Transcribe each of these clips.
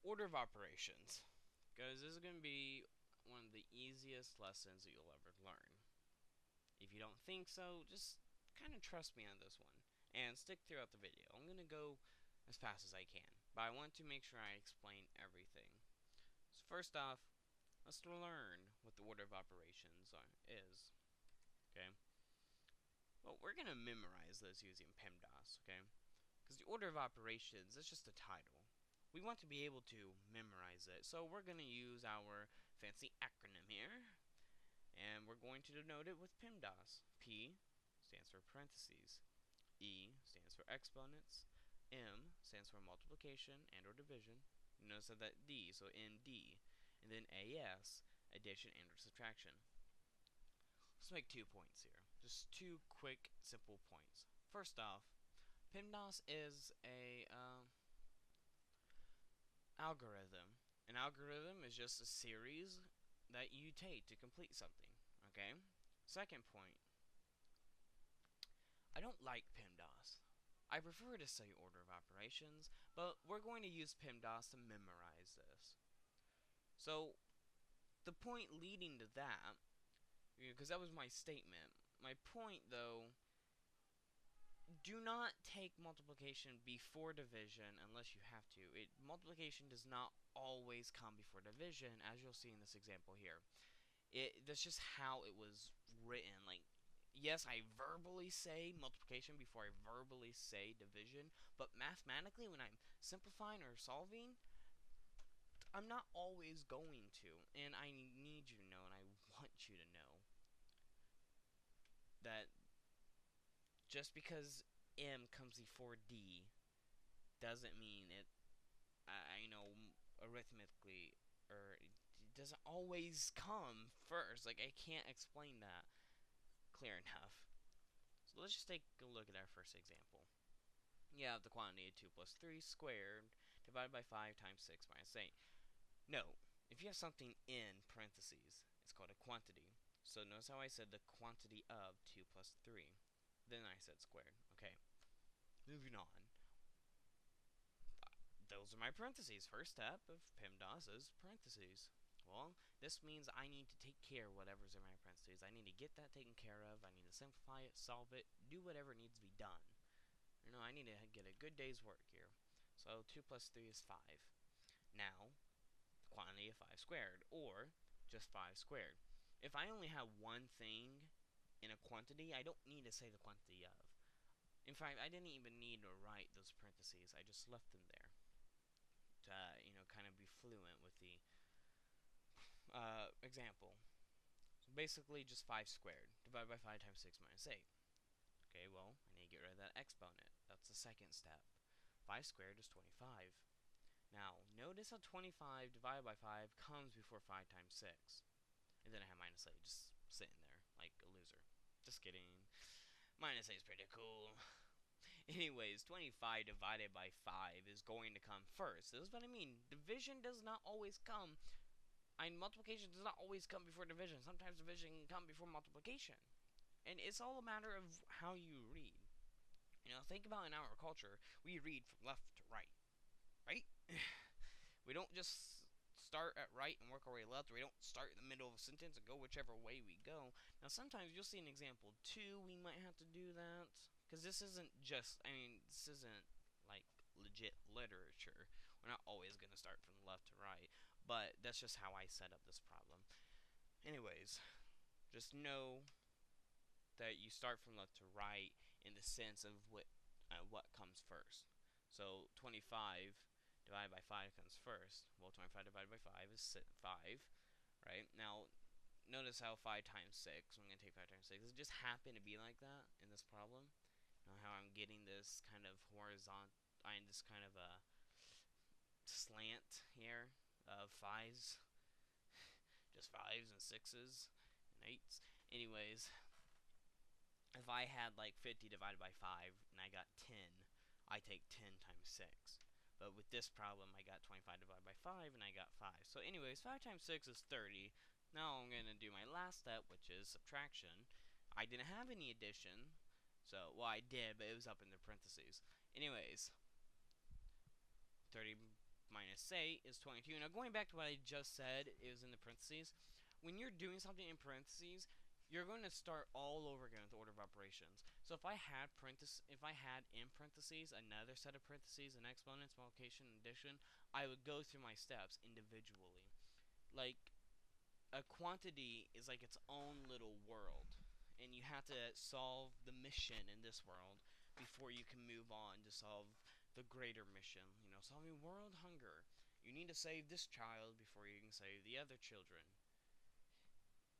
Order of operations, because this is going to be one of the easiest lessons that you'll ever learn. If you don't think so, just kind of trust me on this one and stick throughout the video. I'm going to go as fast as I can, but I want to make sure I explain everything. So first off, let's learn what the order of operations is. Okay. Well, we're going to memorize this using Pemdas, okay? Because the order of operations is just a title. We want to be able to memorize it, so we're going to use our fancy acronym here, and we're going to denote it with Pemdas. P stands for parentheses, E stands for exponents, M stands for multiplication and or division. Notice that D, so ND, and then AS, addition and or subtraction. Let's make 2 points here. Just 2 quick, simple points. First off, Pemdas is a algorithm. An algorithm is just a series that you take to complete something. Okay? Second point, I don't like Pemdas. I prefer to say order of operations, but we're going to use Pemdas to memorize this. So, the point leading to that, because that was my statement, my point though, do not take multiplication before division unless you have to. Multiplication does not always come before division, as you'll see in this example here. That's just how it was written. Like, yes, I verbally say multiplication before I verbally say division, but mathematically, when I'm simplifying or solving, I'm not always going to. And I need you to know, and I want you to know, that just because M comes before D doesn't mean it, arithmetically, or it doesn't always come first. Like, I can't explain that clear enough. So let's just take a look at our first example. You have the quantity of 2 plus 3 squared divided by 5 times 6 minus 8. Note, if you have something in parentheses, it's called a quantity. So notice how I said the quantity of 2 plus 3. Then I said squared. Okay. Moving on. Those are my parentheses. First step of Pemdas is parentheses. Well, this means I need to take care of whatever's in my parentheses. I need to get that taken care of. I need to simplify it, solve it, do whatever needs to be done. I need to get a good day's work here. So 2 plus 3 is 5. Now, the quantity of 5 squared, or just 5 squared. If I only have one thing in a quantity, I don't need to say the quantity of. In fact, I didn't even need to write those parentheses. I just left them there to, kind of be fluent with the example. So basically, just 5 squared divided by 5 times 6 minus 8. Okay, well, I need to get rid of that exponent. That's the second step. 5 squared is 25. Now, notice how 25 divided by 5 comes before 5 times 6. And then I have minus 8 just sitting there like a loser. Just kidding. Minus 8 is pretty cool. Anyways, 25 divided by 5 is going to come first. This is what I mean. Division does not always come. Multiplication does not always come before division. Sometimes division can come before multiplication. And it's all a matter of how you read. Think about in our culture, we read from left to right. Right? We don't just start at right and work our way left, or we don't start in the middle of a sentence and go whichever way we go. Now, sometimes you'll see an example 2, we might have to do that. Because this isn't just, this isn't like legit literature. We're not always going to start from left to right. But that's just how I set up this problem. Anyways, just know that you start from left to right in the sense of what comes first. So 25 divided by 5 comes first. Well, 25 divided by 5 is 5, right? Now, notice how 5 times 6, I'm going to take 5 times 6. Does it just happen to be like that in this problem? How I'm getting this kind of horizontal, this kind of a slant here of 5s. Just 5s and 6s and 8s. Anyways, if I had like 50 divided by 5 and I got 10, I take 10 times 6. But with this problem, I got 25 divided by 5 and I got 5. So anyways, 5 times 6 is 30. Now I'm going to do my last step, which is subtraction. I didn't have any addition. So, I did, but it was up in the parentheses. Anyways, 30 minus 8 is 22. Now, going back to what I just said, it was in the parentheses. When you're doing something in parentheses, you're going to start all over again with the order of operations. So if I had in parentheses another set of parentheses, an exponents, multiplication, addition, I would go through my steps individually. Like, a quantity is like its own little world, and you have to solve the mission in this world before you can move on to solve the greater mission. You know, solving world hunger. You need to save this child before you can save the other children,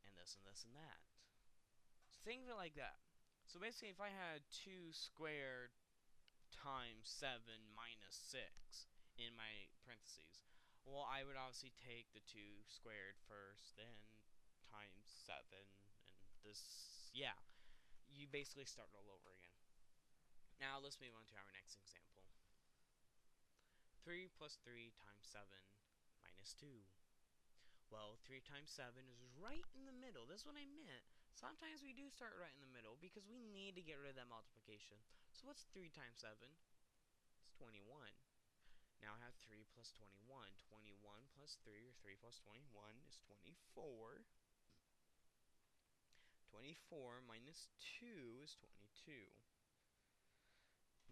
and this and this and that. So think of it like that. So basically, if I had 2 squared times 7 minus 6 in my parentheses, well, I would obviously take the 2 squared first, then times 7, and this, yeah. You basically start all over again. Now, let's move on to our next example. 3 plus 3 times 7 minus 2. Well, 3 times 7 is right in the middle. That's what I meant. Sometimes we do start right in the middle because we need to get rid of that multiplication. So what's 3 times 7? It's 21. Now I have 3 plus 21. 21 plus 3, or 3 plus 21, is 24. 24 minus 2 is 22.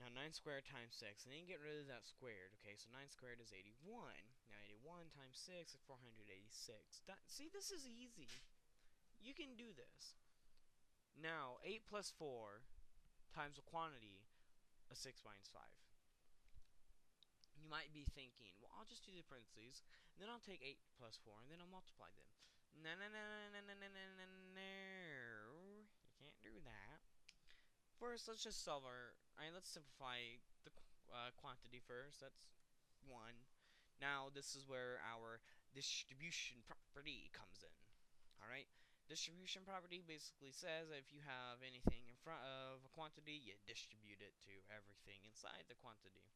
Now 9 squared times 6, and then you get rid of that squared. Okay, so 9 squared is 81. Now 81 times 6 is 486. See, this is easy. You can do this. Now 8 plus 4 times a quantity of 6 minus 5. You might be thinking, well, I'll just do the parentheses, and then I'll take 8 plus 4, and then I'll multiply them. No, no, no, no, no, no, no, no, no. You can't do that. First, let's just solve let's simplify the quantity first. That's 1. Now, this is where our distribution property comes in. Alright? Distribution property basically says that if you have anything in front of a quantity, you distribute it to everything inside the quantity.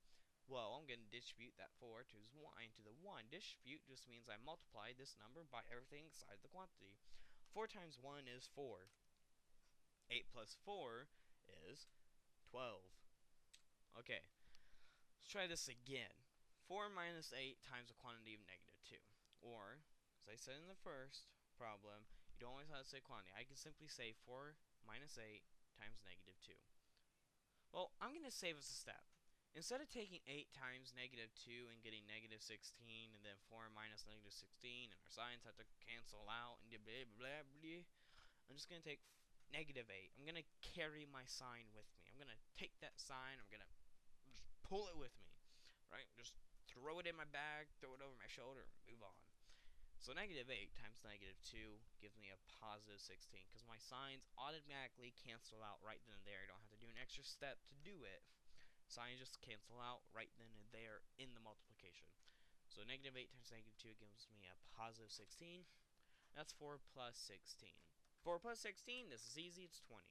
Well, I'm going to distribute that 4 to the 1. Distribute just means I multiply this number by everything inside the quantity. 4 times 1 is 4. 8 plus 4 is 12. Okay, let's try this again. 4 minus 8 times a quantity of negative 2. Or, as I said in the first problem, you don't always have to say quantity. I can simply say 4 minus 8 times negative 2. Well, I'm going to save us a step. Instead of taking 8 times negative 2 and getting negative 16, and then 4 minus negative 16, and our signs have to cancel out, and blah, blah, blah, I'm just going to take negative 8. I'm going to carry my sign with me. I'm going to take that sign, I'm going to just pull it with me, right? Just throw it in my bag, throw it over my shoulder, and move on. So negative 8 times negative 2 gives me a positive 16, because my signs automatically cancel out right then and there. I don't have to do an extra step to do it. Signs just cancel out right then and there in the multiplication. So negative 8 times negative 2 gives me a positive 16. That's 4 plus 16. 4 plus 16, this is easy, it's 20.